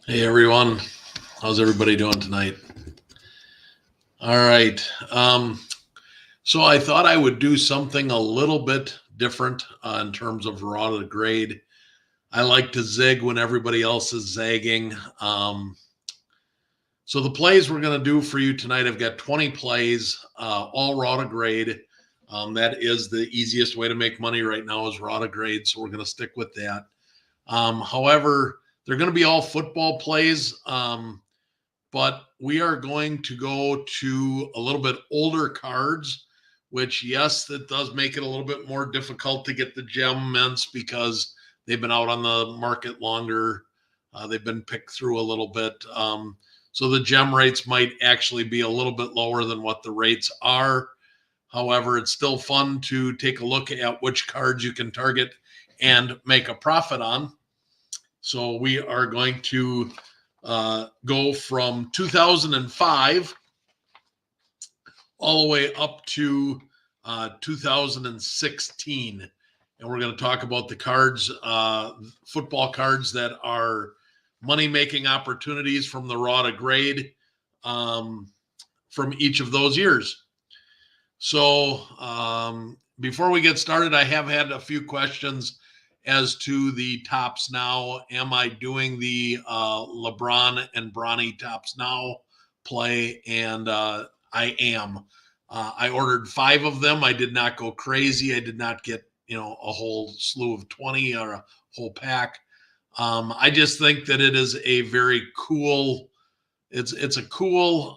Hey everyone, how's everybody doing tonight? All right. So I thought I would do something a little bit different in terms of raw to grade. I like to zig when everybody else is zagging. So the plays we're going to do for you tonight, I've got 20 plays, all raw to grade. That is the easiest way to make money right now is raw to grade. So we're going to stick with that. However, they're going to be all football plays. But we are going to go to a little bit older cards, which, yes, that does make it a little bit more difficult to get the gem mints because they've been out on the market longer. They've been picked through a little bit. So the gem rates might actually be a little bit lower than what the rates are. However, it's still fun to take a look at which cards you can target and make a profit on. So we are going to go from 2005 all the way up to 2016. And we're going to talk about the cards, football cards that are money making opportunities from the raw to grade from each of those years. So before we get started, I have had a few questions as to the tops now. Am I doing the LeBron and Bronny tops now play? And I am. I ordered 5 of them. I did not go crazy. I did not get a whole slew of 20 or a whole pack. I just think that it is a very cool. It's a cool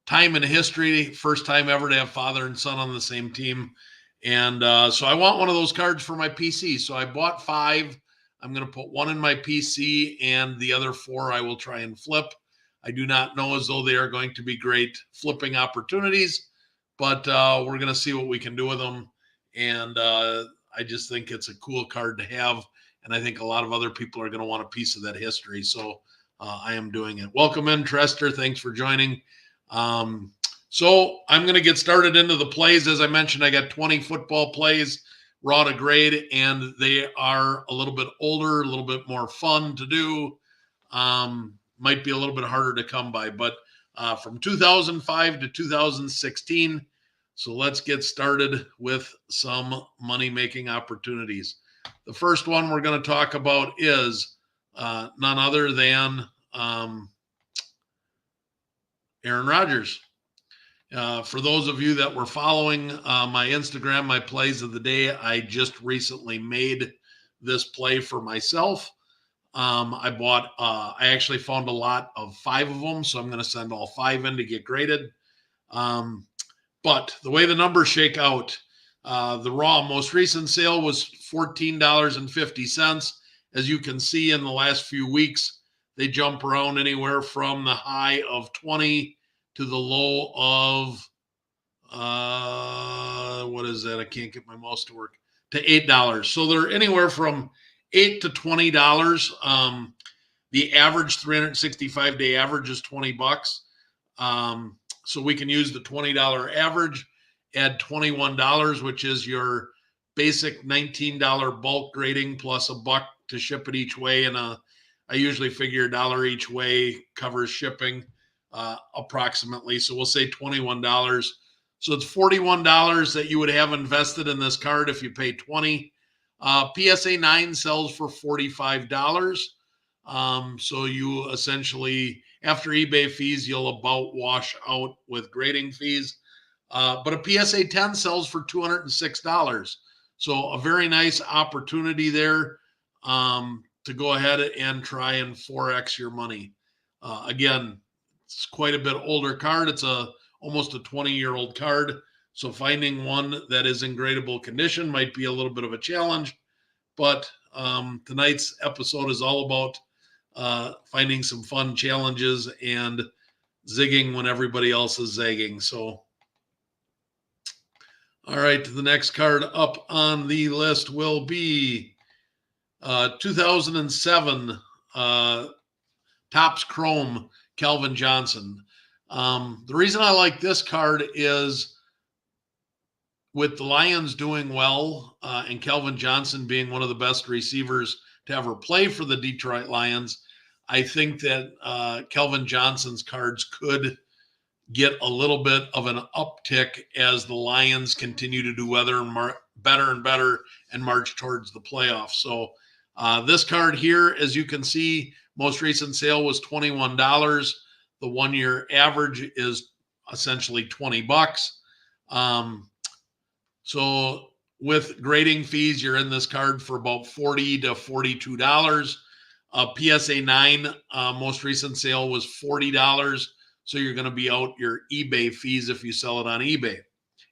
time in history. First time ever to have father and son on the same team. And so I want one of those cards for my PC. So I bought 5. I'm going to put 1 in my PC and the other 4 I will try and flip. I do not know as though they are going to be great flipping opportunities, but we're going to see what we can do with them. And I just think it's a cool card to have. And I think a lot of other people are going to want a piece of that history. So I am doing it. Welcome in, Trester. Thanks for joining. So I'm going to get started into the plays. As I mentioned, I got 20 football plays raw to grade, and they are a little bit older, a little bit more fun to do. Might be a little bit harder to come by, but from 2005 to 2016. So let's get started with some money-making opportunities. The first one we're going to talk about is none other than Aaron Rodgers. For those of you that were following my Instagram, my plays of the day, I just recently made this play for myself. I actually found a lot of 5 of them, so I'm going to send all 5 in to get graded. But the way the numbers shake out, the raw most recent sale was $14.50. As you can see in the last few weeks, they jump around anywhere from the high of 20 to the low of what is that? I can't get my mouse to work. To $8. So they're anywhere from $8 to $20. The average 365-day average is $20. So we can use the $20 average, add $21, which is your basic $19 bulk grading plus $1 to ship it each way, and I usually figure $1 each way covers shipping approximately. So we'll say $21. So it's $41 that you would have invested in this card if you pay $20. PSA 9 sells for $45. So you essentially, after eBay fees, you'll about wash out with grading fees. But a PSA 10 sells for $206. So a very nice opportunity there to go ahead and try and 4X your money. Again, it's quite a bit older card. It's almost a 20-year-old card. So finding one that is in gradable condition might be a little bit of a challenge. But tonight's episode is all about finding some fun challenges and zigging when everybody else is zagging. So, all right, the next card up on the list will be 2007 Topps Chrome Calvin Johnson. The reason I like this card is with the Lions doing well and Calvin Johnson being one of the best receivers to ever play for the Detroit Lions, I think that Calvin Johnson's cards could get a little bit of an uptick as the Lions continue to do better and better and march towards the playoffs. So this card here, as you can see, most recent sale was $21. The 1 year average is essentially $20. So with grading fees, you're in this card for about $40 to $42. PSA 9, most recent sale was $40. So you're going to be out your eBay fees if you sell it on eBay,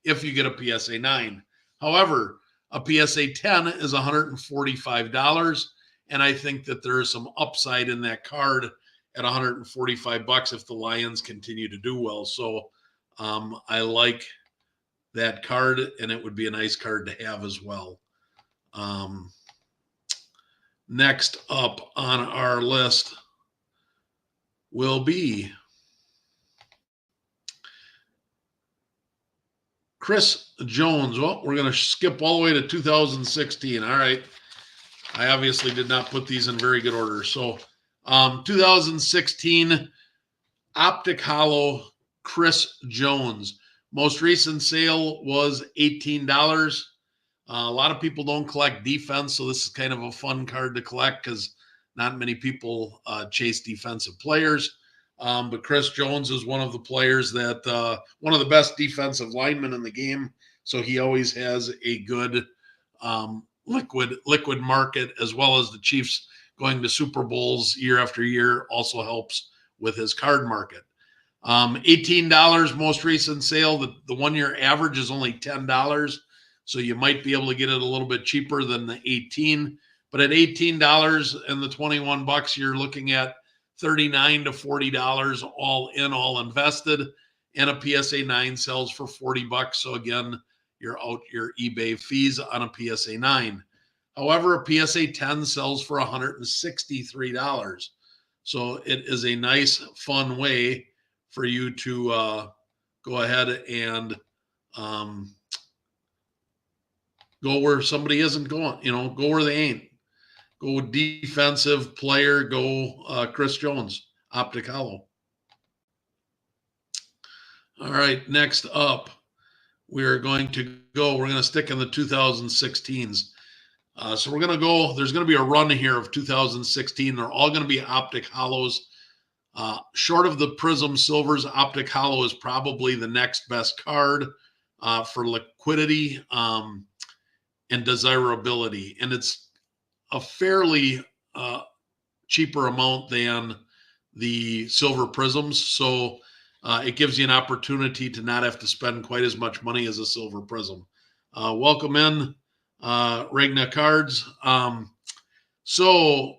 if you get a PSA 9. However, a PSA 10 is $145. And I think that there is some upside in that card at $145 if the Lions continue to do well. So I like that card, and it would be a nice card to have as well. Next up on our list will be Chris Jones. Well, we're going to skip all the way to 2016. All right. I obviously did not put these in very good order. So 2016 Optic Holo Chris Jones. Most recent sale was $18. A lot of people don't collect defense, so this is kind of a fun card to collect because not many people chase defensive players. But Chris Jones is one of the players that one of the best defensive linemen in the game. So he always has a good liquid market, as well as the Chiefs going to Super Bowls year after year also helps with his card market. $18 most recent sale. The 1 year average is only $10. So you might be able to get it a little bit cheaper than the 18. But at $18 and the $21, you're looking at $39 to $40 all in, all invested. And a PSA 9 sells for $40. So again, you're out your eBay fees on a PSA 9. However, a PSA 10 sells for $163. So it is a nice, fun way for you to go ahead and go where somebody isn't going, go where they ain't. Go defensive player, go Chris Jones, Optic Holo. All right, next up, we're going to stick in the 2016s. So we're going to go, there's going to be a run here of 2016. They're all going to be Optic Holos. Short of the Prism Silvers, Optic Holo is probably the next best card for liquidity and desirability. And it's a fairly cheaper amount than the Silver Prisms. So it gives you an opportunity to not have to spend quite as much money as a Silver Prism. Welcome in, Regna Cards. So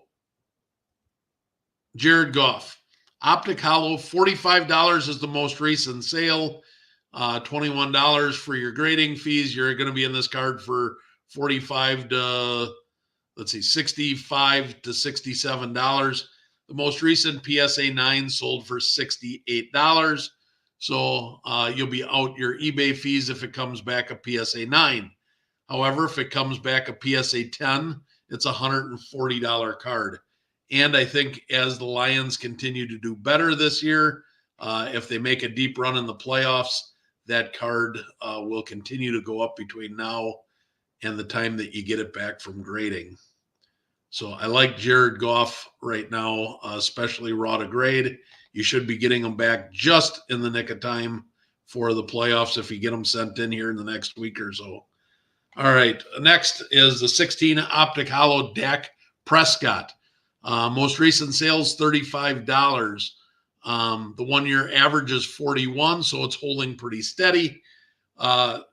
Jared Goff. Optic Holo, $45 is the most recent sale. $21 for your grading fees. You're going to be in this card for $65 to, $65 to $67. The most recent PSA 9 sold for $68. So you'll be out your eBay fees if it comes back a PSA 9. However, if it comes back a PSA 10, it's a $140 card. And I think as the Lions continue to do better this year, if they make a deep run in the playoffs, that card will continue to go up between now and the time that you get it back from grading. So I like Jared Goff right now, especially raw to grade. You should be getting them back just in the nick of time for the playoffs if you get them sent in here in the next week or so. All right, next is the 16 Optic Holo Dak Prescott. Most recent sales, $35. The 1 year average is 41, so it's holding pretty steady. $21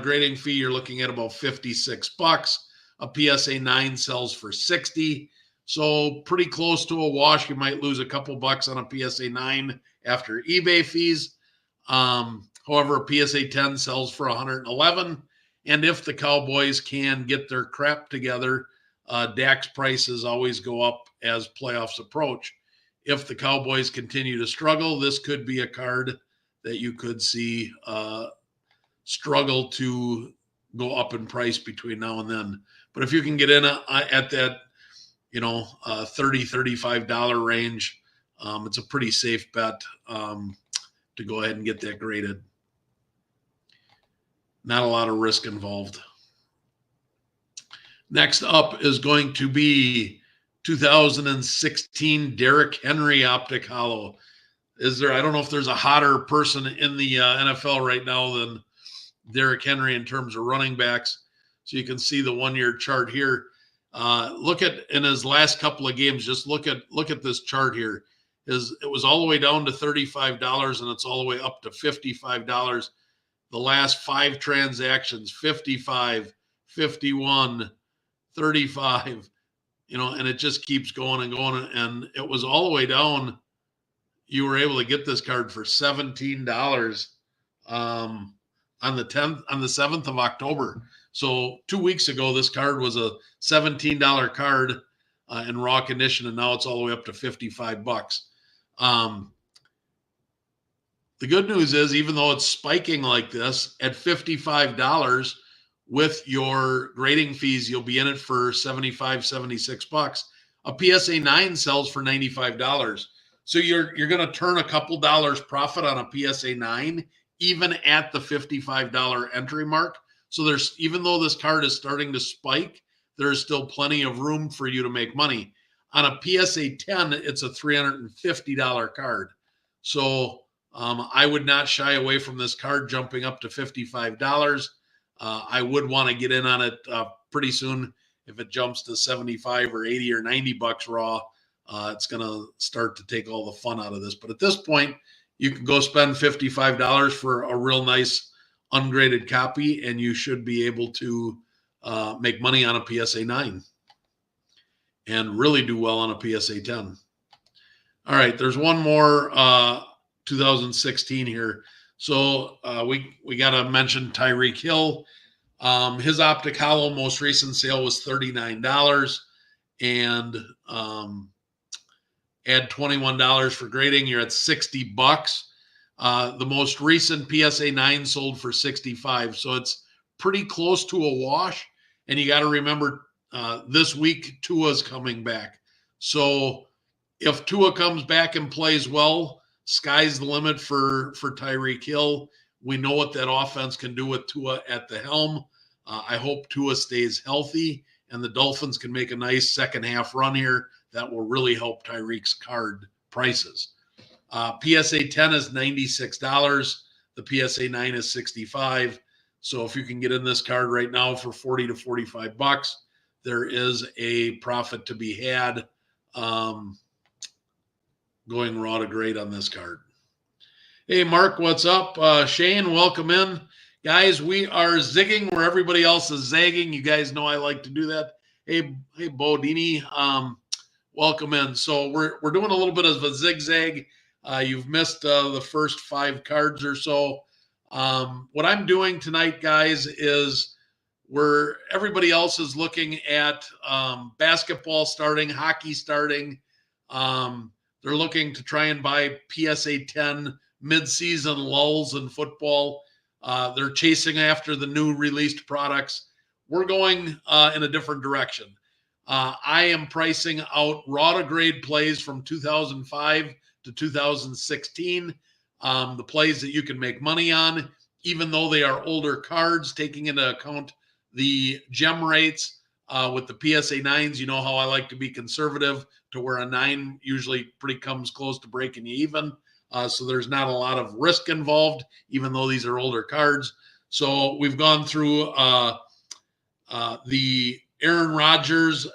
grading fee, you're looking at about $56. A PSA 9 sells for $60. So pretty close to a wash. You might lose a couple bucks on a PSA 9 after eBay fees. However, a PSA 10 sells for $111. And if the Cowboys can get their crap together, Dak's prices always go up as playoffs approach. If the Cowboys continue to struggle, this could be a card that you could see struggle to go up in price between now and then. But if you can get in at that, $30, $35 range, it's a pretty safe bet to go ahead and get that graded. Not a lot of risk involved. Next up is going to be 2016 Derrick Henry Optic Holo. I don't know if there's a hotter person in the NFL right now than Derrick Henry in terms of running backs. So you can see the 1-year chart here. Look at in his last couple of games. Just look at this chart here. It was all the way down to $35, and it's all the way up to $55. The last 5 transactions: 55, 51, 35. And it just keeps going and going. And it was all the way down. You were able to get this card for $17 on the 7th of October. So 2 weeks ago, this card was a $17 card in raw condition, and now it's all the way up to $55. The good news is, even though it's spiking like this, at $55 with your grading fees, you'll be in it for $75, $76. A PSA 9 sells for $95. So you're going to turn a couple dollars profit on a PSA 9, even at the $55 entry mark. So even though this card is starting to spike, there's still plenty of room for you to make money. On a PSA 10, it's a $350 card. So I would not shy away from this card jumping up to $55. I would want to get in on it pretty soon. If it jumps to 75 or 80 or $90 raw, it's going to start to take all the fun out of this. But at this point, you can go spend $55 for a real nice ungraded copy, and you should be able to make money on a PSA 9 and really do well on a PSA 10. All right, there's one more 2016 here. So we got to mention Tyreek Hill. His Optic Holo most recent sale was $39, and add $21 for grading, you're at $60. The most recent PSA 9 sold for $65, so it's pretty close to a wash. And you got to remember, this week Tua's coming back. So if Tua comes back and plays well, sky's the limit for Tyreek Hill. We know what that offense can do with Tua at the helm. I hope Tua stays healthy and the Dolphins can make a nice second half run here. That will really help Tyreek's card prices. PSA 10 is $96. The PSA 9 is $65. So if you can get in this card right now for $40 to $45, there is a profit to be had going raw to grade on this card. Hey, Mark, what's up? Shane, welcome in. Guys, we are zigging where everybody else is zagging. You guys know I like to do that. Hey, Bodini, welcome in. So we're doing a little bit of a zigzag. You've missed the first 5 cards or so. What I'm doing tonight, guys, is where everybody else is looking at basketball starting, hockey starting. They're looking to try and buy PSA 10 mid-season lulls in football. They're chasing after the new released products. We're going in a different direction. I am pricing out raw to grade plays from 2005 to 2016. The plays that you can make money on, even though they are older cards, taking into account the gem rates with the PSA 9s. You know how I like to be conservative, to where a 9 usually pretty comes close to breaking you even. So there's not a lot of risk involved, even though these are older cards. So we've gone through the Aaron Rodgers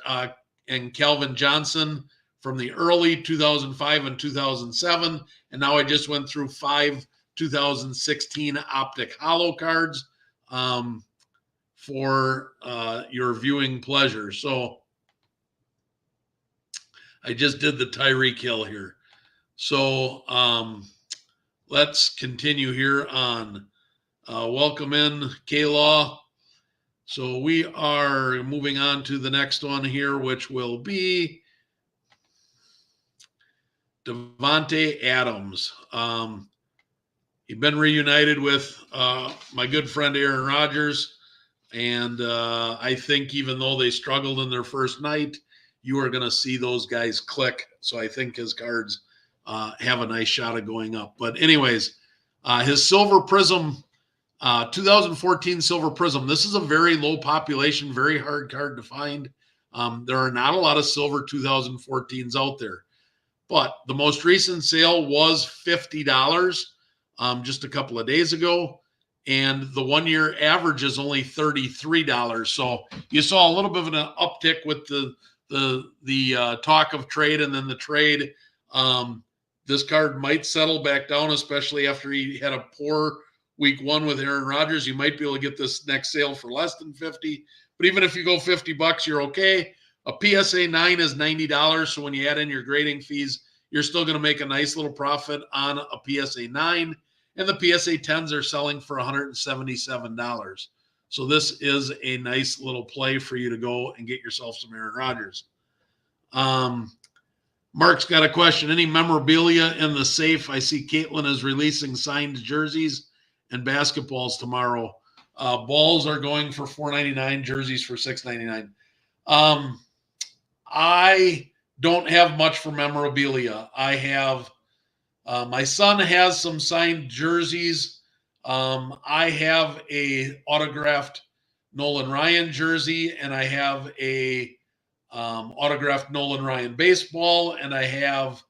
and Calvin Johnson from the early 2005 and 2007. And now I just went through 5 2016 Optic Holo cards for your viewing pleasure. So I just did the Tyreek Hill here. So let's continue here on. Welcome in, K-Law. So we are moving on to the next one here, which will be Davante Adams. He'd been reunited with my good friend Aaron Rodgers. And I think even though they struggled in their first night, you are going to see those guys click. So I think his cards have a nice shot of going up. But anyways, his Silver Prism, 2014 Silver Prism. This is a very low population, very hard card to find. There are not a lot of Silver 2014s out there. But the most recent sale was $50 just a couple of days ago. And the 1 year average is only $33. So you saw a little bit of an uptick with the talk of trade, and then the trade. This card might settle back down, especially after he had a poor week one with Aaron Rodgers. You might be able to get this next sale for less than 50. But even if you go $50, you're okay. A PSA 9 is $90. So when you add in your grading fees, you're still going to make a nice little profit on a PSA 9. And the PSA 10s are selling for $177. So this is a nice little play for you to go and get yourself some Aaron Rodgers. Mark's got a question. Any memorabilia in the safe? I see Caitlin is releasing signed jerseys and basketballs tomorrow. Balls are going for $4.99, jerseys for $6.99. I don't have much for memorabilia. I have my son has some signed jerseys. I have a autographed Nolan Ryan jersey, and I have a autographed Nolan Ryan baseball, and I have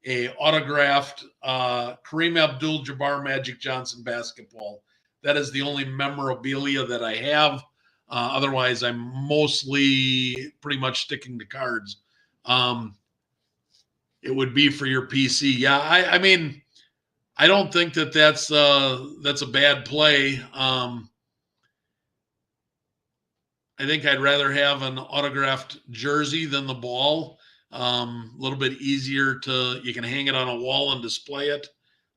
a autographed Kareem Abdul-Jabbar Magic Johnson basketball. That is the only memorabilia that I have. Otherwise, I'm mostly pretty much sticking to cards. It would be for your PC. Yeah, I mean, I don't think that's a bad play. I think I'd rather have an autographed jersey than the ball. A little bit easier you can hang it on a wall and display it.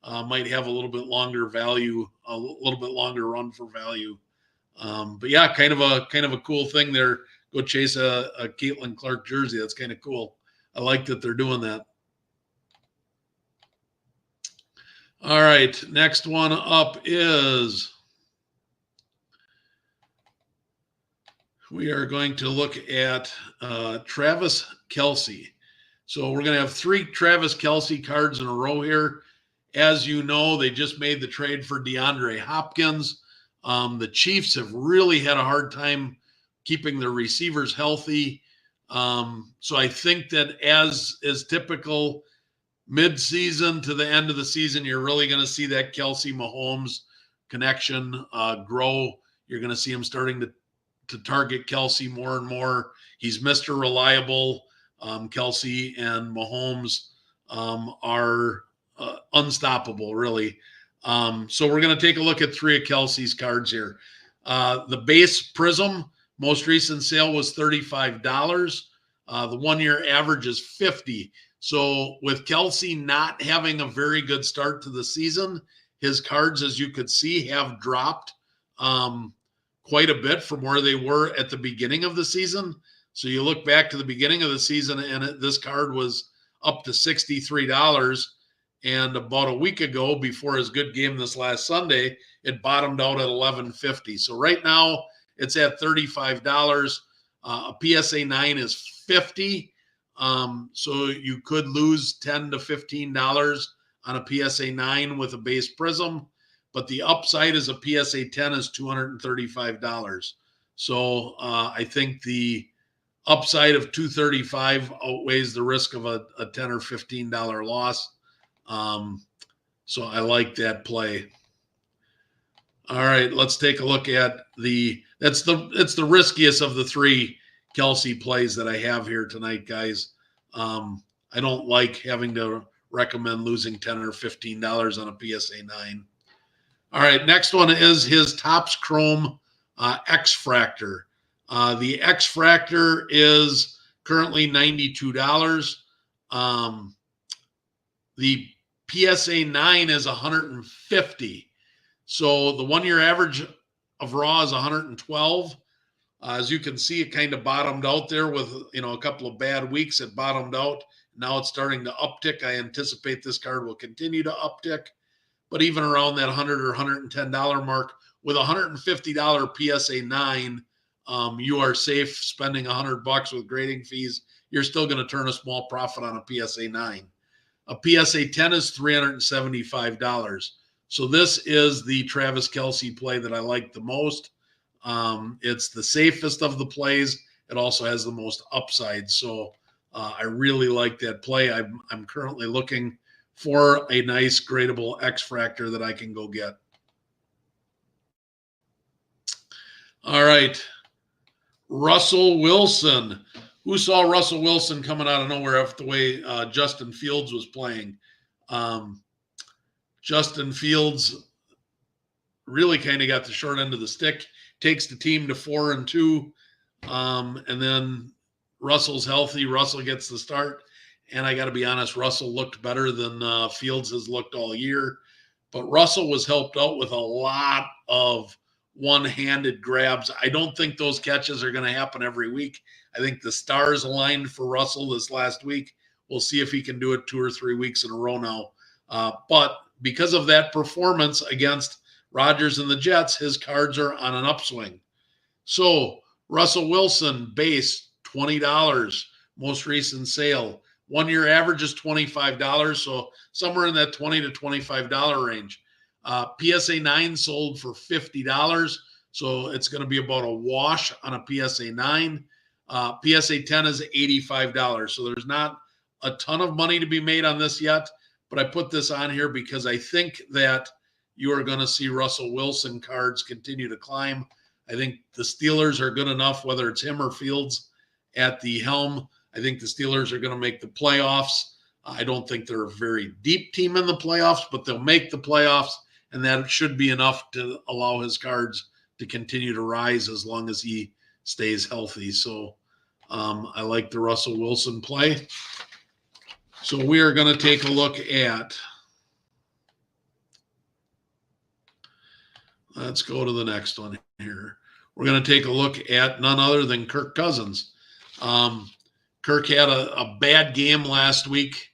Might have a little bit longer value, a little bit longer run for value. But yeah, kind of a cool thing there. Go chase a Caitlin Clark jersey. That's kind of cool. I like that they're doing that. All right, next one up is we are going to look at Travis Kelce. So we're going to have 3 Travis Kelce cards in a row here. As you know, they just made the trade for DeAndre Hopkins. The Chiefs have really had a hard time keeping their receivers healthy. So I think that as is typical, mid-season to the end of the season, you're really going to see that Kelce Mahomes connection grow. You're going to see him starting to target Kelce more and more. He's Mr. Reliable. Kelce and Mahomes are unstoppable, really. So we're going to take a look at 3 of Kelce's cards here. The base Prism, most recent sale was $35. The 1 year average is $50. So with Kelce not having a very good start to the season, his cards, as you could see, have dropped quite a bit from where they were at the beginning of the season. So you look back to the beginning of the season, and this card was up to $63. And about a week ago, before his good game this last Sunday, it bottomed out at $11.50. So right now, it's at $35. A PSA 9 is $50. So you could lose $10 to $15 on a PSA 9 with a base Prism, but the upside is a PSA 10 is $235. So I think the upside of $235 outweighs the risk of a $10 or $15 loss. So I like that play. All right, let's take a look at it's the riskiest of the 3 Kelce plays that I have here tonight, guys. I don't like having to recommend losing $10 or $15 on a PSA 9. All right, next one is his Topps Chrome X-Fractor. The X-Fractor is currently $92. The PSA 9 is $150. So the 1 year average of raw is 112. As you can see, it kind of bottomed out there with a couple of bad weeks. It bottomed out. Now it's starting to uptick. I anticipate this card will continue to uptick. but even around that $100 or $110 mark with $150 PSA 9, you are safe spending $100 with grading fees. You're still going to turn a small profit on a PSA 9. A PSA 10 is $375. So this is the Travis Kelce play that I like the most. It's the safest of the plays. It also has the most upside. So I really like that play. I'm currently looking for a nice gradable X-Fractor that I can go get. All right. Russell Wilson. Who saw Russell Wilson coming out of nowhere after the way Justin Fields was playing? Justin Fields really kind of got the short end of the stick, takes the team to 4-2. And then Russell's healthy. Russell gets the start. And I got to be honest, Russell looked better than Fields has looked all year. But Russell was helped out with a lot of one-handed grabs. I don't think those catches are going to happen every week. I think the stars aligned for Russell this last week. We'll see if he can do it 2 or 3 weeks in a row now. But because of that performance against Rodgers and the Jets, his cards are on an upswing. So Russell Wilson, base, $20, most recent sale. 1 year average is $25, so somewhere in that $20 to $25 range. PSA 9 sold for $50, so it's going to be about a wash on a PSA 9. PSA 10 is $85, so there's not a ton of money to be made on this yet, but I put this on here because I think that you are going to see Russell Wilson cards continue to climb. I think the Steelers are good enough, whether it's him or Fields at the helm. I think the Steelers are going to make the playoffs. I don't think they're a very deep team in the playoffs, but they'll make the playoffs, and that should be enough to allow his cards to continue to rise as long as he stays healthy. So I like the Russell Wilson play. So we are going to take a look at, let's go to the next one here. We're going to take a look at none other than Kirk Cousins. Kirk had a bad game last week.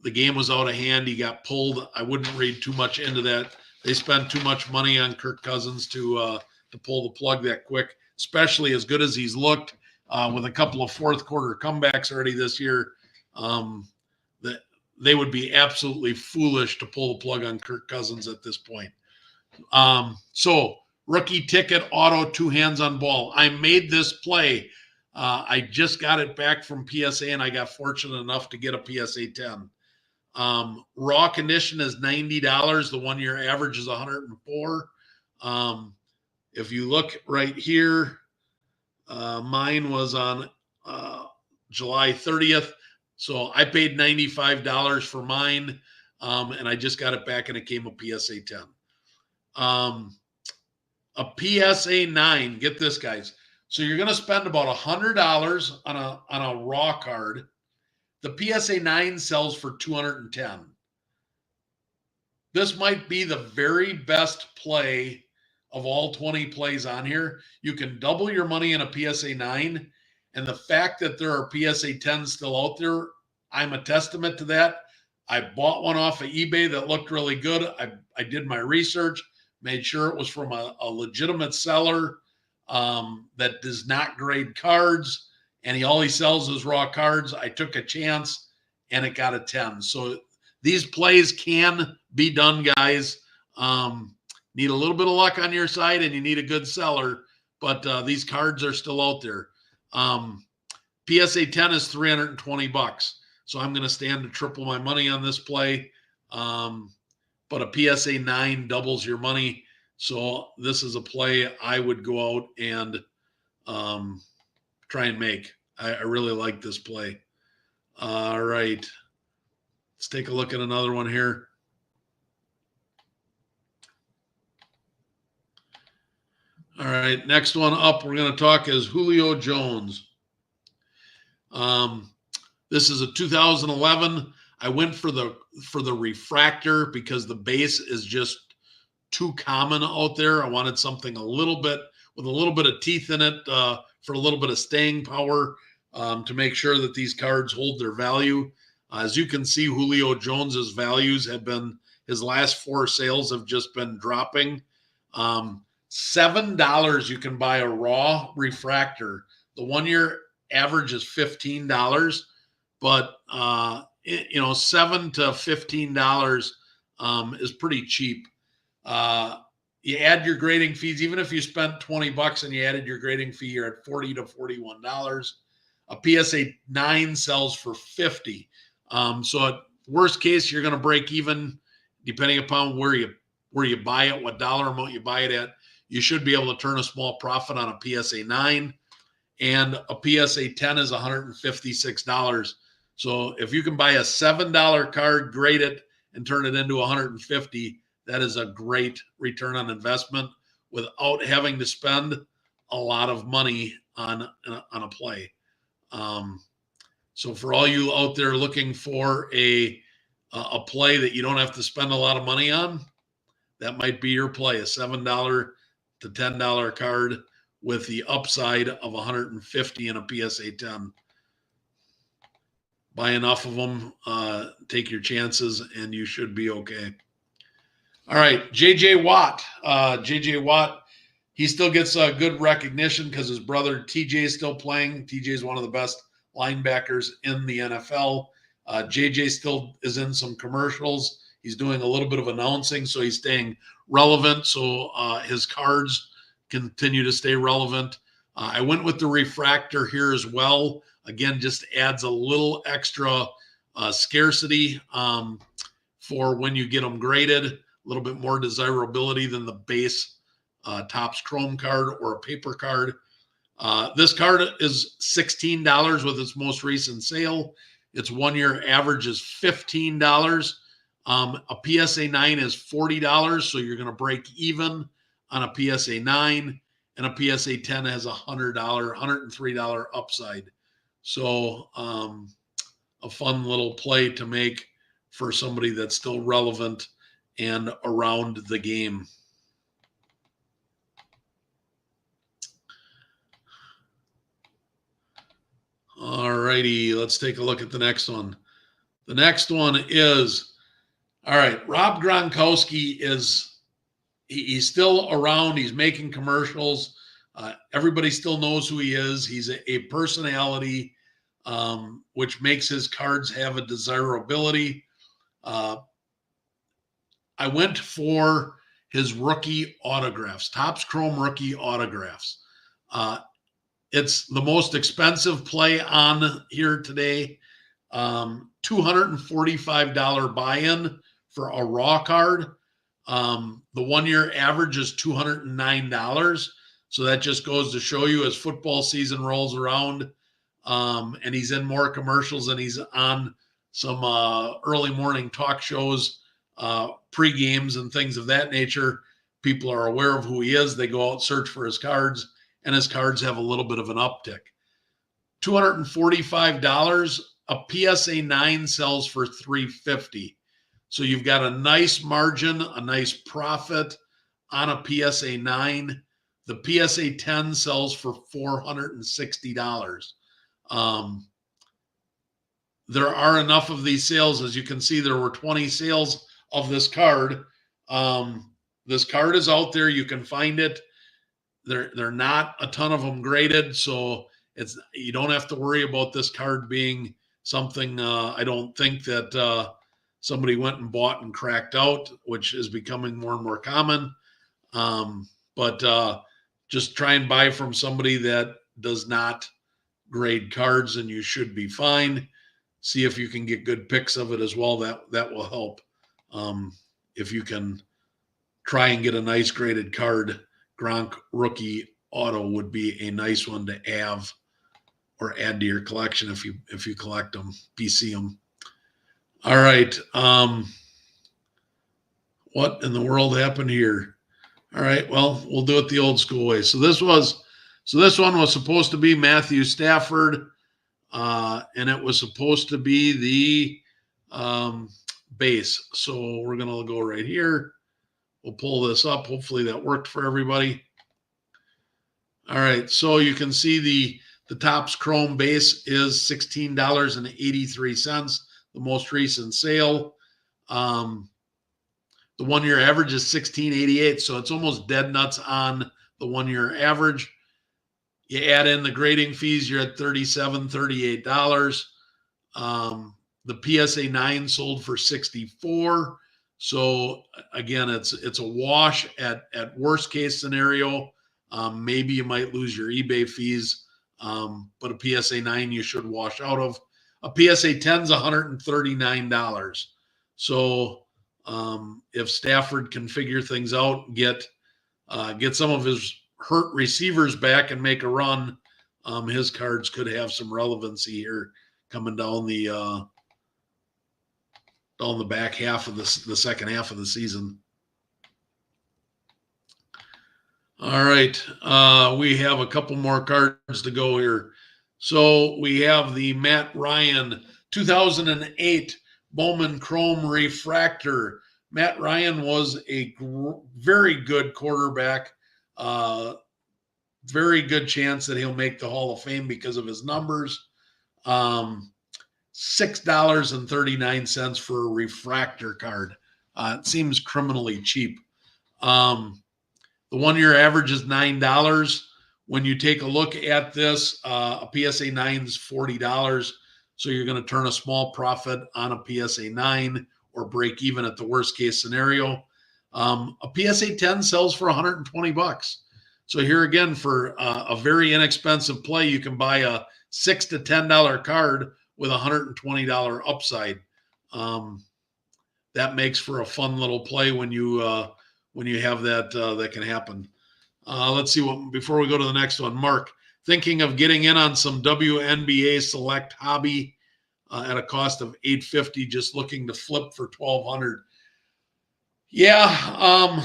The game was out of hand. He got pulled. I wouldn't read too much into that. They spent too much money on Kirk Cousins to pull the plug that quick, especially as good as he's looked with a couple of fourth quarter comebacks already this year. That they would be absolutely foolish to pull the plug on Kirk Cousins at this point. So rookie ticket auto, 2 hands on ball. I made this play. I just got it back from PSA, and I got fortunate enough to get a PSA 10. Raw condition is $90. The 1 year average is $104. If you look right here, mine was on July 30th. So I paid $95 for mine, and I just got it back, and it came a PSA 10. A PSA 9, get this, guys. So you're going to spend about $100 on a raw card. The PSA 9 sells for $210. This might be the very best play of all 20 plays on here. You can double your money in a PSA 9, and the fact that there are PSA 10s still out there, I'm a testament to that. I bought one off of eBay that looked really good. I did my research, made sure it was from a legitimate seller that does not grade cards, and all he sells is raw cards. I took a chance, and it got a 10. So these plays can be done, guys. Need a little bit of luck on your side, and you need a good seller, but these cards are still out there. PSA 10 is $320, so I'm going to stand to triple my money on this play. But a PSA 9 doubles your money. So this is a play I would go out and try and make. I really like this play. All right. Let's take a look at another one here. All right. Next one up we're going to talk is Julio Jones. This is a 2011. I went for the refractor because the base is just too common out there. I wanted something with a little bit of teeth in it for a little bit of staying power to make sure that these cards hold their value. As you can see, Julio Jones's values have been his last 4 sales have just been dropping. $7 you can buy a raw refractor. The 1-year average is $15, but $7 to $15 is pretty cheap. You add your grading fees, even if you spent $20 and you added your grading fee, you're at $40 to $41. A PSA 9 sells for $50. So at worst case, you're going to break even depending upon where you buy it, what dollar amount you buy it at. You should be able to turn a small profit on a PSA 9, and a PSA 10 is $156. So if you can buy a $7 card, grade it, and turn it into $150, that is a great return on investment without having to spend a lot of money on a play. So for all you out there looking for a play that you don't have to spend a lot of money on, that might be your play, a $7 to $10 card with the upside of 150 in a PSA 10. Buy enough of them, take your chances, and you should be okay. All right, JJ Watt. JJ Watt, he still gets good recognition because his brother TJ is still playing. TJ is one of the best linebackers in the NFL. JJ still is in some commercials. He's doing a little bit of announcing, so he's staying relevant. So his cards continue to stay relevant. I went with the refractor here as well. Again, just adds a little extra scarcity for when you get them graded, a little bit more desirability than the base Topps Chrome card or a paper card. This card is $16 with its most recent sale. Its 1-year average is $15. A PSA 9 is $40, so you're going to break even on a PSA 9, and a PSA 10 has a $103 upside. So a fun little play to make for somebody that's still relevant and around the game. All righty, let's take a look at the next one. The next one is, all right, Rob Gronkowski he's still around. He's making commercials. Everybody still knows who he is. He's a personality, which makes his cards have a desirability. I went for his rookie autographs, Topps Chrome rookie autographs. It's the most expensive play on here today. $245 buy-in for a raw card. The 1-year average is $209. So that just goes to show you as football season rolls around, and he's in more commercials and he's on some early morning talk shows, pre-games and things of that nature. People are aware of who he is. They go out, search for his cards, and his cards have a little bit of an uptick. $245. A PSA 9 sells for $350. So you've got a nice margin, a nice profit on a PSA 9. The PSA 10 sells for $460. There are enough of these sales. As you can see, there were 20 sales of this card. This card is out there. You can find it. They're not a ton of them graded, so you don't have to worry about this card being something I don't think that somebody went and bought and cracked out, which is becoming more and more common. But just try and buy from somebody that does not grade cards, and you should be fine. See if you can get good pics of it as well. That will help. If you can try and get a nice graded card, Gronk rookie auto would be a nice one to have or add to your collection if you collect them, PC them. All right. What in the world happened here? All right. Well, we'll do it the old school way. So this one was supposed to be Matthew Stafford, and it was supposed to be the base. So we're going to go right here. We'll pull this up. Hopefully that worked for everybody. All right. So you can see the Topps Chrome base is $16.83, the most recent sale. The 1 year average is 1688. So it's almost dead nuts on the 1 year average. You add in the grading fees, you're at $37, $38. The PSA 9 sold for 64. So again, it's a wash at worst case scenario. Maybe you might lose your eBay fees, but a PSA 9 you should wash out of. A PSA 10 is $139. So if Stafford can figure things out, get some of his hurt receivers back and make a run, his cards could have some relevancy here coming down the back half of the second half of the season. All right, we have a couple more cards to go here. So we have the Matt Ryan 2008 Bowman Chrome Refractor. Matt Ryan was a very good quarterback. Very good chance that he'll make the Hall of Fame because of his numbers. $6.39 for a refractor card. It seems criminally cheap. The 1 year average is $9. When you take a look at this, a PSA 9 is $40. So you're going to turn a small profit on a PSA 9 or break even at the worst case scenario. A PSA 10 sells for $120. So here again, for a very inexpensive play, you can buy a $6 to $10 card with $120 upside. That makes for a fun little play when you have that that can happen. Let's see what before we go to the next one. Mark, thinking of getting in on some WNBA Select Hobby at a cost of $850, just looking to flip for $1,200. Yeah,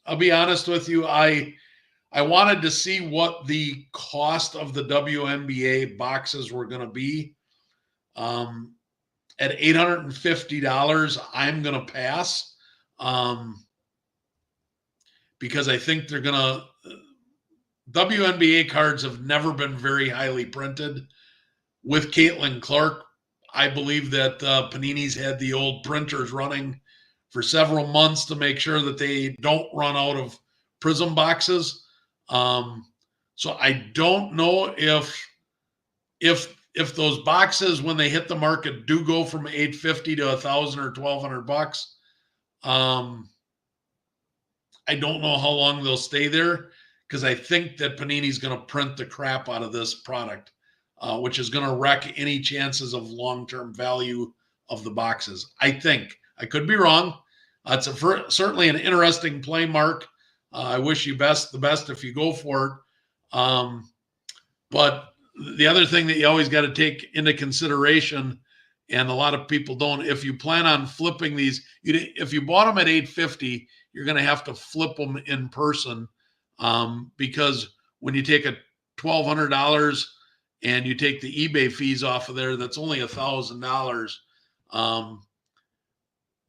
I'll be honest with you. I wanted to see what the cost of the WNBA boxes were going to be. At $850, I'm going to pass. Because I think they're going to – WNBA cards have never been very highly printed. With Caitlin Clark, I believe that Panini's had the old printers running for several months to make sure that they don't run out of Prism boxes. So I don't know if those boxes, when they hit the market, do go from $850 to $1,000 or $1,200. I don't know how long they'll stay there, because I think that Panini's going to print the crap out of this product, which is going to wreck any chances of long-term value of the boxes. I think. I could be wrong. It's certainly an interesting play, Mark. I wish you the best if you go for it. But the other thing that you always got to take into consideration, and a lot of people don't, if you plan on flipping these, if you bought them at $850, you're going to have to flip them in person, because when you take a $1,200 and you take the eBay fees off of there, that's only $1,000.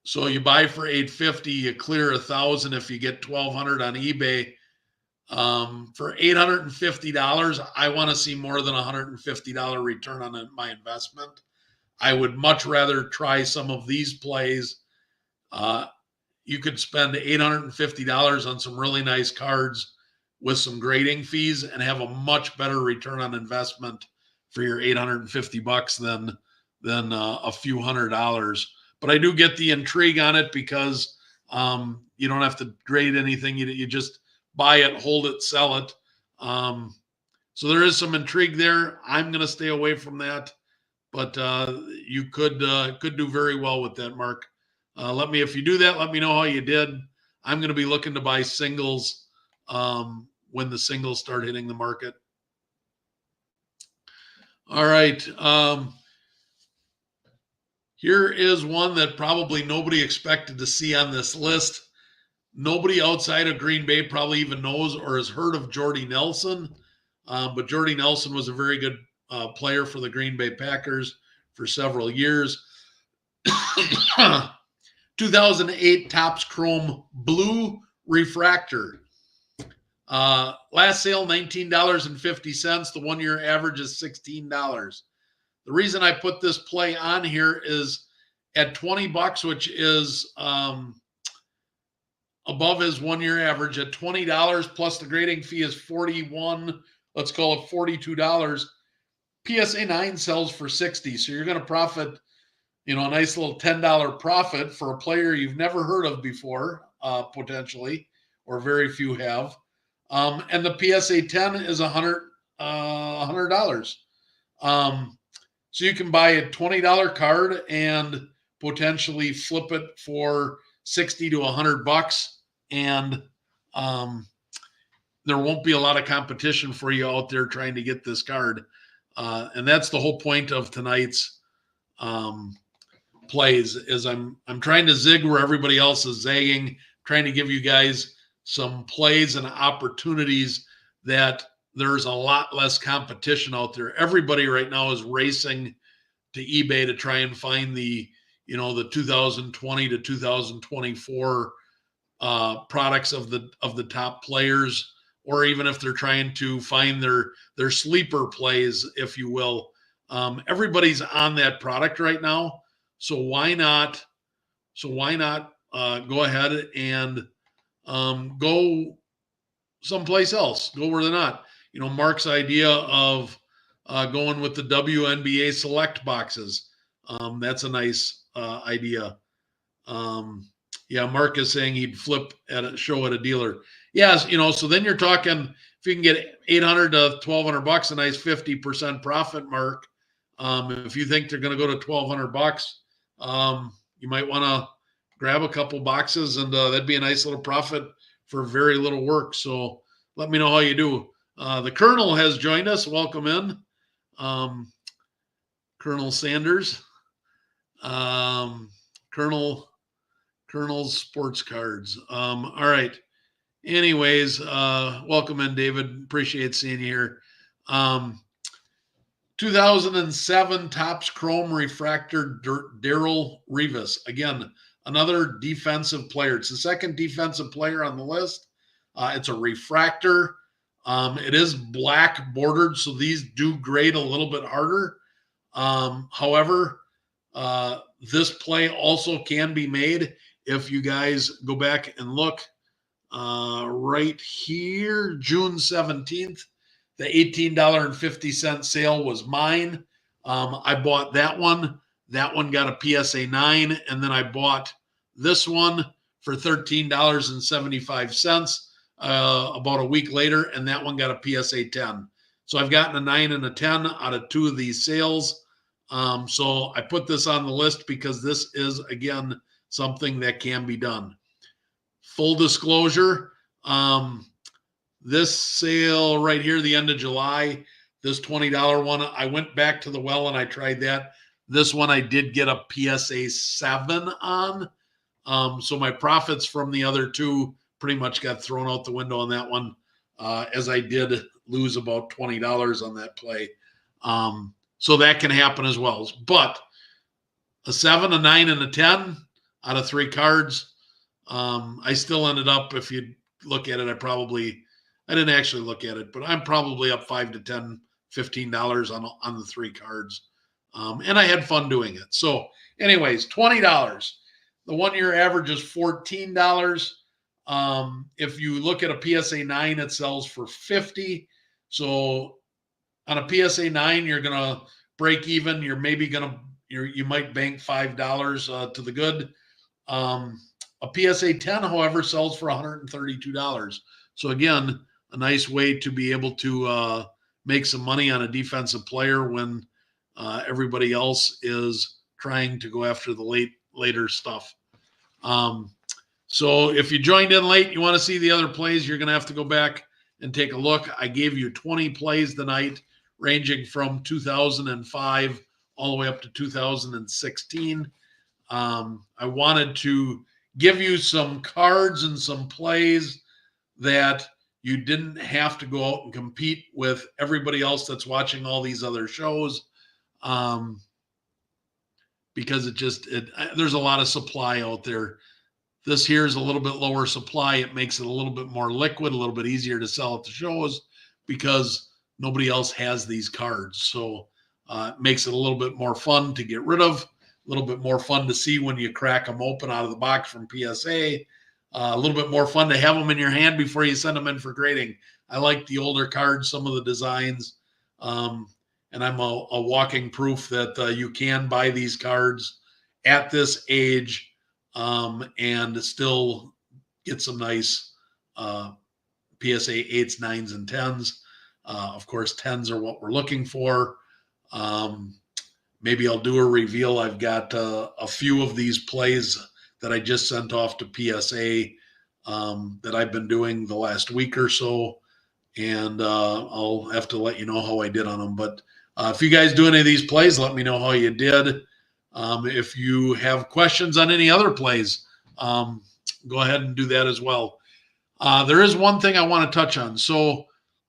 So you buy for $850, you clear $1,000 if you get $1,200 on eBay. For $850, I want to see more than $150 return on my investment. I would much rather try some of these plays. You could spend $850 on some really nice cards with some grading fees and have a much better return on investment for your $850 than a few $100s. But I do get the intrigue on it because you don't have to grade anything. You just buy it, hold it, sell it. So there is some intrigue there. I'm going to stay away from that, but you could do very well with that, Mark. If you do that, let me know how you did. I'm going to be looking to buy singles when the singles start hitting the market. All right. Here is one that probably nobody expected to see on this list. Nobody outside of Green Bay probably even knows or has heard of Jordy Nelson. But Jordy Nelson was a very good player for the Green Bay Packers for several years. 2008 Topps Chrome Blue Refractor. Last sale, $19.50. The 1 year average is $16. The reason I put this play on here is at $20, which is above his 1 year average at $20 plus the grading fee is $41. Let's call it $42. PSA 9 sells for $60. So you're going to profit, a nice little $10 profit for a player you've never heard of before, potentially, or very few have. And the PSA 10 is $100. So you can buy a $20 card and potentially flip it for $60 to $100, and there won't be a lot of competition for you out there trying to get this card. And that's the whole point of tonight's plays. Is I'm trying to zig where everybody else is zagging, trying to give you guys some plays and opportunities that there's a lot less competition out there. Everybody right now is racing to eBay to try and find the 2020 to 2024 products of the top players, or even if they're trying to find their sleeper plays, if you will. Everybody's on that product right now. So why not go ahead and go someplace else, go where they're not. Mark's idea of going with the WNBA select boxes. That's a nice idea. Mark is saying he'd flip at a show at a dealer. Yes, so then you're talking, if you can get $800 to $1,200, a nice 50% profit, Mark. If you think they're going to go to $1,200, you might want to grab a couple boxes, and that'd be a nice little profit for very little work. So let me know how you do. The Colonel has joined us. Welcome in, Colonel Sanders. Colonel's Sports Cards. All right. Anyways, welcome in, David. Appreciate seeing you here. 2007 Topps Chrome Refractor Darrelle Revis. Again, another defensive player. It's the second defensive player on the list. It's a refractor. It is black bordered, so these do grade a little bit harder. However, this play also can be made if you guys go back and look right here, June 17th. The $18.50 sale was mine. I bought that one. That one got a PSA 9, and then I bought this one for $13.75 about a week later, and that one got a PSA 10. So I've gotten a 9 and a 10 out of two of these sales. So I put this on the list because this is, again, something that can be done. Full disclosure, this sale right here, the end of July, this $20 one, I went back to the well and I tried that. This one I did get a PSA 7 on. So my profits from the other two pretty much got thrown out the window on that one, as I did lose about $20 on that play. So that can happen as well. But a 7, a 9, and a 10 out of 3 cards. I still ended up, if you look at it, I didn't actually look at it, but I'm probably up $5 to $10, $15 on the 3 cards. And I had fun doing it. So anyways, $20. The 1 year average is $14. If you look at a PSA 9, it sells for $50. So on a PSA 9, you're going to break even. You're maybe you might bank $5 to the good. A PSA 10, however, sells for $132. So again, a nice way to be able to make some money on a defensive player when everybody else is trying to go after the later stuff. So if you joined in late, you want to see the other plays, you're going to have to go back and take a look. I gave you 20 plays tonight, ranging from 2005 all the way up to 2016. I wanted to give you some cards and some plays that you didn't have to go out and compete with everybody else that's watching all these other shows, because there's a lot of supply out there. This here is a little bit lower supply. It makes it a little bit more liquid, a little bit easier to sell at the shows because nobody else has these cards. So it makes it a little bit more fun to get rid of, a little bit more fun to see when you crack them open out of the box from PSA. a little bit more fun to have them in your hand before you send them in for grading. I like the older cards, some of the designs, and I'm a walking proof that you can buy these cards at this age and still get some nice PSA 8s, 9s, and 10s. Of course, 10s are what we're looking for. Maybe I'll do a reveal. I've got a few of these plays that I just sent off to PSA that I've been doing the last week or so. And I'll have to let you know how I did on them. But if you guys do any of these plays, let me know how you did. If you have questions on any other plays, go ahead and do that as well. There is one thing I want to touch on. So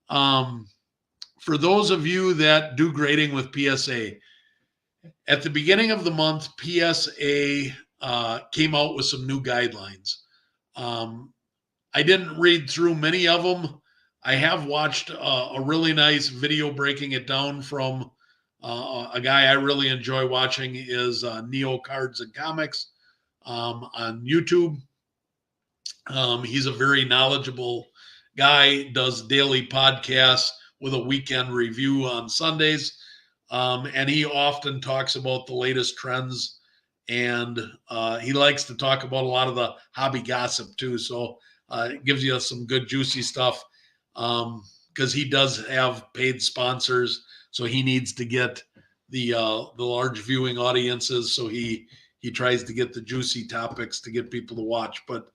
for those of you that do grading with PSA, at the beginning of the month, PSA came out with some new guidelines. I didn't read through many of them. I have watched a really nice video breaking it down from a guy I really enjoy watching is Neo Cards and Comics on YouTube. He's a very knowledgeable guy, does daily podcasts with a weekend review on Sundays. And he often talks about the latest trends, and he likes to talk about a lot of the hobby gossip too. So it gives you some good juicy stuff because he does have paid sponsors, so he needs to get the large viewing audiences. So he tries to get the juicy topics to get people to watch. But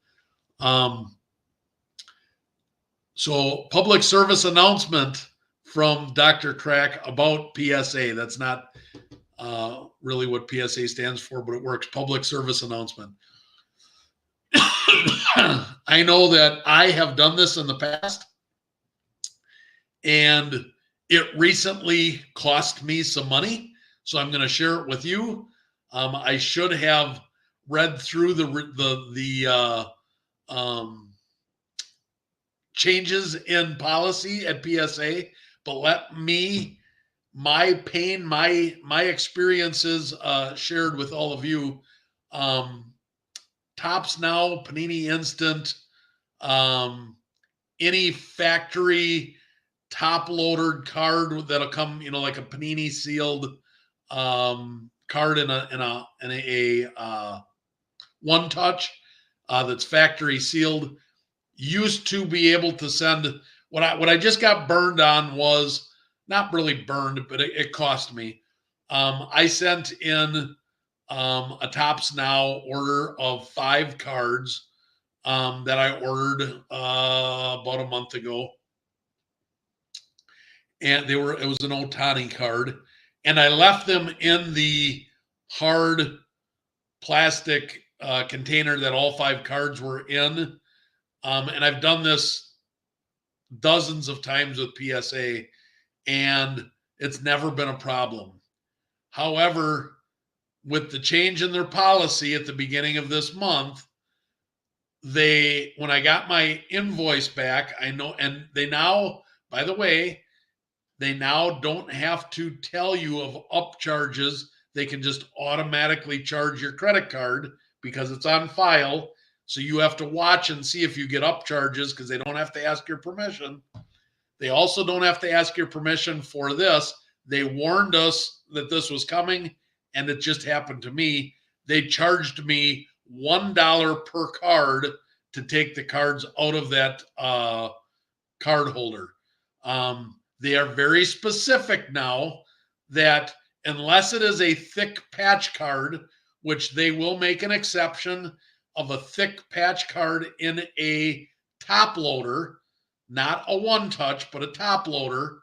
so public service announcement from Dr. Crack about PSA. That's not really what PSA stands for, but it works. Public service announcement. I know that I have done this in the past, and it recently cost me some money, so I'm going to share it with you. I should have read through the changes in policy at PSA, but let me, my pain, my experiences shared with all of you. Topps Now, Panini Instant, any factory top loaded card that'll come, like a Panini sealed card in a one touch that's factory sealed, used to be able to send. What I just got burned on was not really burned, but it cost me. I sent in a Topps Now order of 5 cards that I ordered about a month ago, and it was an Ohtani card, and I left them in the hard plastic container that all 5 cards were in, and I've done this dozens of times with PSA, and it's never been a problem. However, with the change in their policy at the beginning of this month, when I got my invoice back, I know, and they now, by the way, they now don't have to tell you of upcharges. They can just automatically charge your credit card because it's on file. So you have to watch and see if you get upcharges because they don't have to ask your permission. They also don't have to ask your permission for this. They warned us that this was coming, and it just happened to me. They charged me $1 per card to take the cards out of that card holder. They are very specific now that unless it is a thick patch card, which they will make an exception of a thick patch card in a top loader, not a one touch, but a top loader,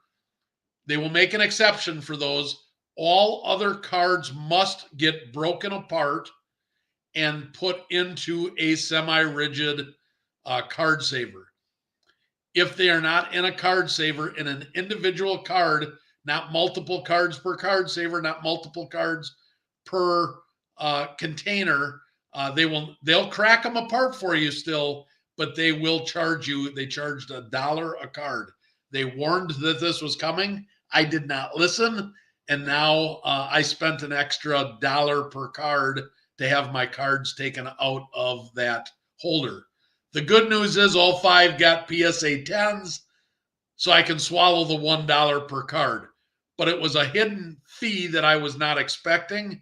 they will make an exception for those. All other cards must get broken apart and put into a semi-rigid card saver. If they are not in a card saver, in an individual card, not multiple cards per card saver, not multiple cards per container, they'll crack them apart for you still, but they will charge you. They charged $1 a card. They warned that this was coming. I did not listen, and now I spent an extra $1 per card to have my cards taken out of that holder. The good news is all 5 got PSA 10s, so I can swallow the $1 per card. But it was a hidden fee that I was not expecting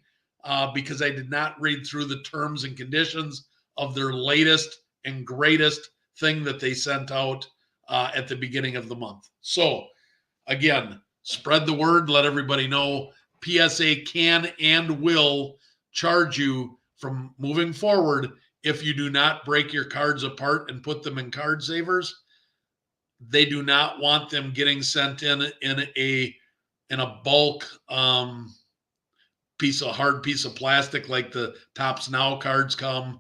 because I did not read through the terms and conditions of their latest and greatest thing that they sent out at the beginning of the month. So, again, spread the word, let everybody know. PSA can and will charge you from moving forward if you do not break your cards apart and put them in card savers. They do not want them getting sent in a bulk hard piece of plastic like the Topps Now cards come.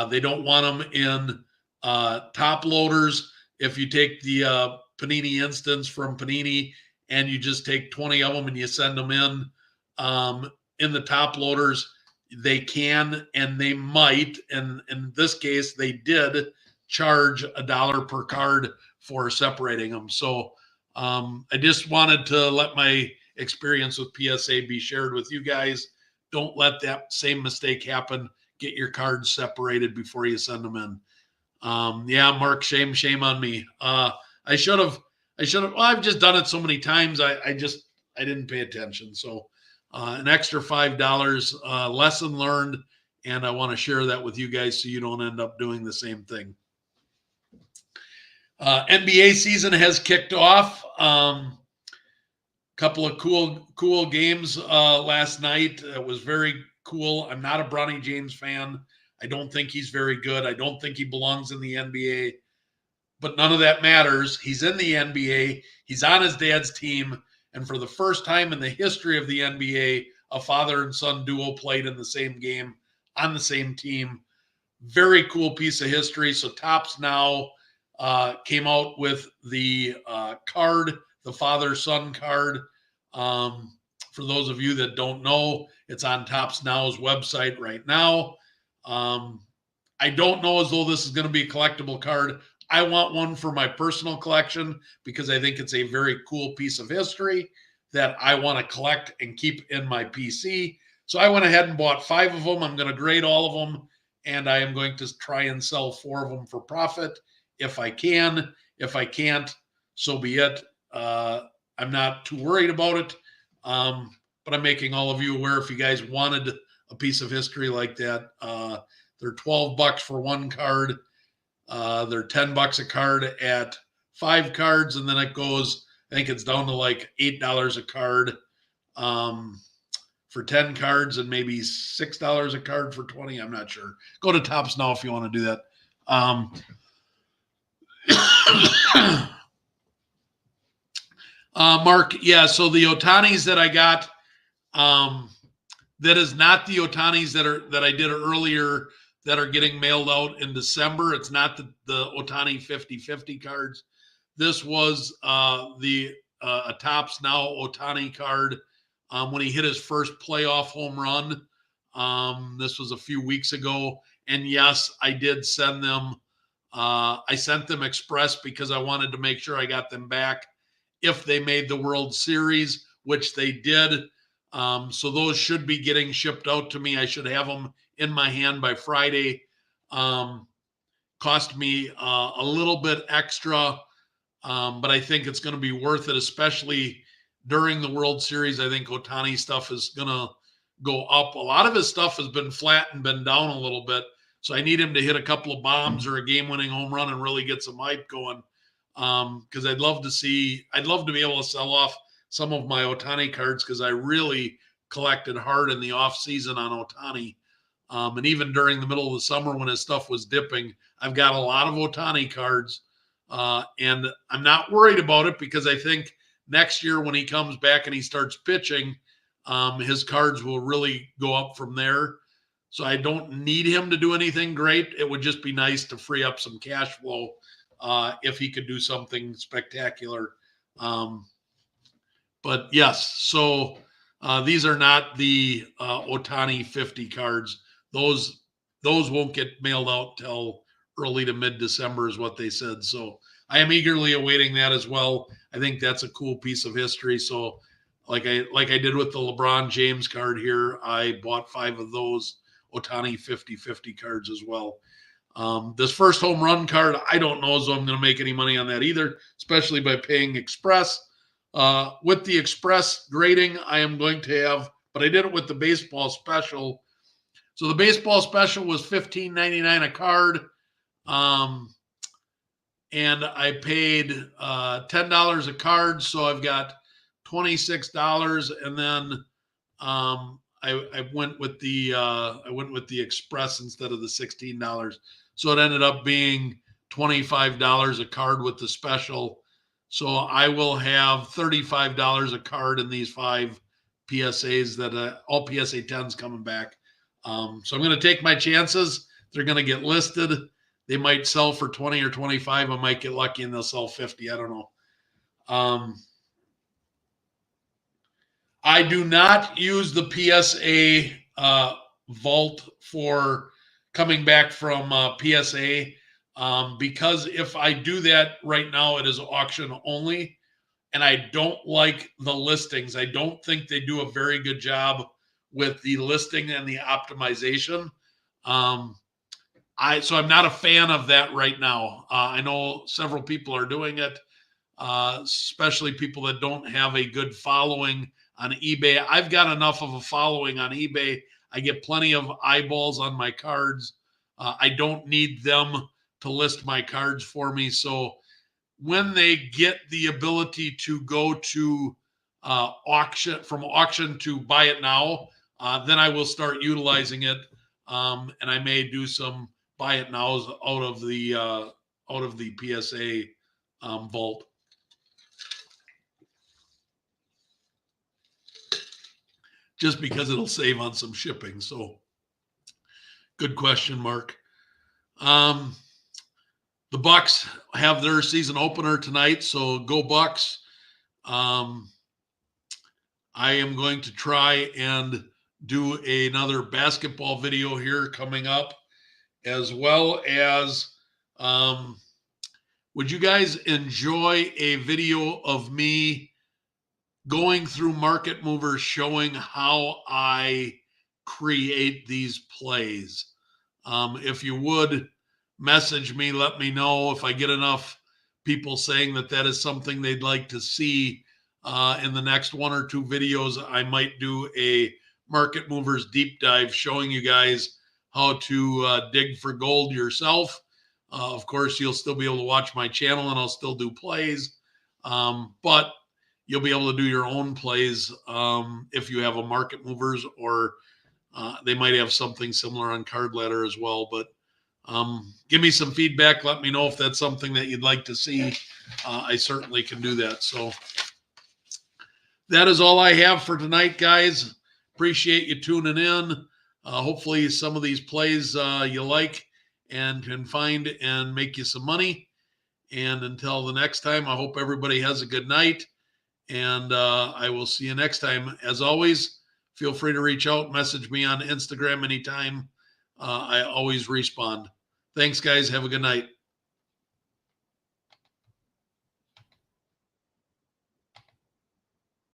They don't want them in top loaders. If you take the Panini Instants from Panini and you just take 20 of them and you send them in the top loaders, they can and they might, and in this case they did charge $1 per card for separating them. So I just wanted to let my experience with PSA be shared with you guys. Don't let that same mistake happen. Get your cards separated before you send them in. Yeah, Mark, shame on me. I should have, well, I've just done it so many times. I didn't pay attention. So an extra $5, lesson learned. And I want to share that with you guys so you don't end up doing the same thing. NBA season has kicked off. Couple of cool games last night. It was very cool. I'm not a Bronny James fan. I don't think he's very good. I don't think he belongs in the NBA. But none of that matters. He's in the NBA. He's on his dad's team. And for the first time in the history of the NBA, a father and son duo played in the same game on the same team. Very cool piece of history. So Topps Now came out with the card, the father-son card. For those of you that don't know, it's on Topps Now's website right now. I don't know as though this is going to be a collectible card. I want one for my personal collection because I think it's a very cool piece of history that I want to collect and keep in my PC. So I went ahead and bought 5 of them. I'm going to grade all of them, and I am going to try and sell 4 of them for profit if I can. If I can't, so be it. I'm not too worried about it, but I'm making all of you aware if you guys wanted a piece of history like that. They're $12 for one card. They're $10 a card at 5 cards, and then it goes, I think it's down to like $8 a card for 10 cards and maybe $6 a card for 20. I'm not sure. Go to Topps Now if you want to do that. Mark, yeah, so the Ohtanis that I got, that is not the Ohtanis that I did earlier that are getting mailed out in December. It's not the Ohtani 50-50 cards. This was a Topps Now Ohtani card when he hit his first playoff home run. This was a few weeks ago. And yes, I did send them. I sent them express because I wanted to make sure I got them back if they made the World Series, which they did. So those should be getting shipped out to me. I should have them in my hand by Friday. Cost me a little bit extra, but I think it's going to be worth it, especially during the World Series. I think Ohtani stuff is going to go up. A lot of his stuff has been flat and been down a little bit. So I need him to hit a couple of bombs or a game-winning home run and really get some hype going. Because I'd love to be able to sell off some of my Ohtani cards because I really collected hard in the off season on Ohtani. And even during the middle of the summer when his stuff was dipping, I've got a lot of Ohtani cards. And I'm not worried about it because I think next year when he comes back and he starts pitching, his cards will really go up from there. So I don't need him to do anything great. It would just be nice to free up some cash flow if he could do something spectacular. But yes, so these are not the Ohtani 50 cards. Those won't get mailed out till early to mid-December is what they said. So I am eagerly awaiting that as well. I think that's a cool piece of history. So like I did with the LeBron James card here, I bought 5 of those Ohtani 50-50 cards as well. This first home run card, I don't know as though I'm going to make any money on that either, especially by paying Express. With the Express grading, I am going to have, but I did it with the baseball special. So the baseball special was $15.99 a card. And I paid $10 a card, so I've got $26, and then I went with the Express instead of the $16, so it ended up being $25 a card with the special. So I will have $35 a card in these 5 PSAs that all PSA 10s coming back. So I'm going to take my chances. They're going to get listed. They might sell for 20 or 25. I might get lucky and they'll sell 50. I don't know. I do not use the PSA vault for coming back from PSA because if I do that right now, it is auction only. And I don't like the listings. I don't think they do a very good job with the listing and the optimization. So I'm not a fan of that right now. I know several people are doing it, especially people that don't have a good following on eBay. I've got enough of a following on eBay. I get plenty of eyeballs on my cards. I don't need them to list my cards for me. So when they get the ability to go to auction, from auction to buy it now, then I will start utilizing it. And I may do some buy it nows out of the PSA vault. Just because it'll save on some shipping. So good question, Mark. The Bucks have their season opener tonight, so go Bucks. I am going to try and do another basketball video here coming up, as well as would you guys enjoy a video of me going through Market Movers showing how I create these plays? If you would message me, let me know. If I get enough people saying that is something they'd like to see in the next 1 or 2 videos, I might do a Market Movers deep dive showing you guys how to dig for gold yourself. Of course, you'll still be able to watch my channel and I'll still do plays, but you'll be able to do your own plays if you have a Market Movers, or they might have something similar on Card Ladder as well. But give me some feedback. Let me know if that's something that you'd like to see. I certainly can do that. So that is all I have for tonight, guys. Appreciate you tuning in. Hopefully some of these plays you like and can find and make you some money. And until the next time, I hope everybody has a good night. And I will see you next time. As always, feel free to reach out, message me on Instagram anytime. I always respond. Thanks, guys. Have a good night.